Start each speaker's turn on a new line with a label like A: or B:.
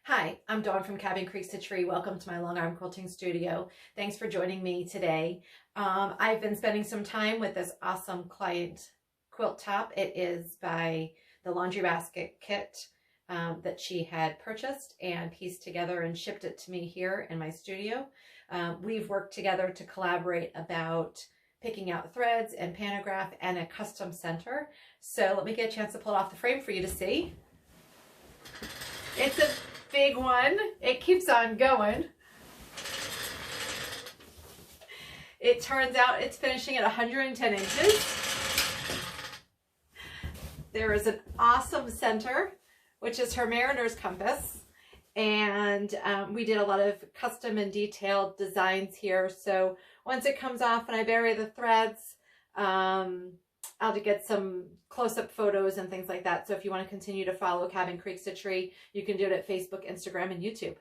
A: Hi, I'm Dawn from Cabin Creek Stitchery. Welcome to my long arm quilting studio. Thanks for joining me today. I've been spending some time with this awesome client quilt top. It is by the Laundry Basket kit that she had purchased and pieced together and shipped it to me here in my studio. We've worked together to collaborate about picking out threads and pantograph and a custom center. So let me get a chance to pull it off the frame for you to see. It's a big one. It keeps on going. It turns out it's finishing at 110 inches. There is an awesome center, which is her mariner's compass. And we did a lot of custom and detailed designs here. So once it comes off and I bury the threads, I'll get some close-up photos and things like that. So if you want to continue to follow Cabin Creek Stitchery, you can do it at Facebook, Instagram, and YouTube.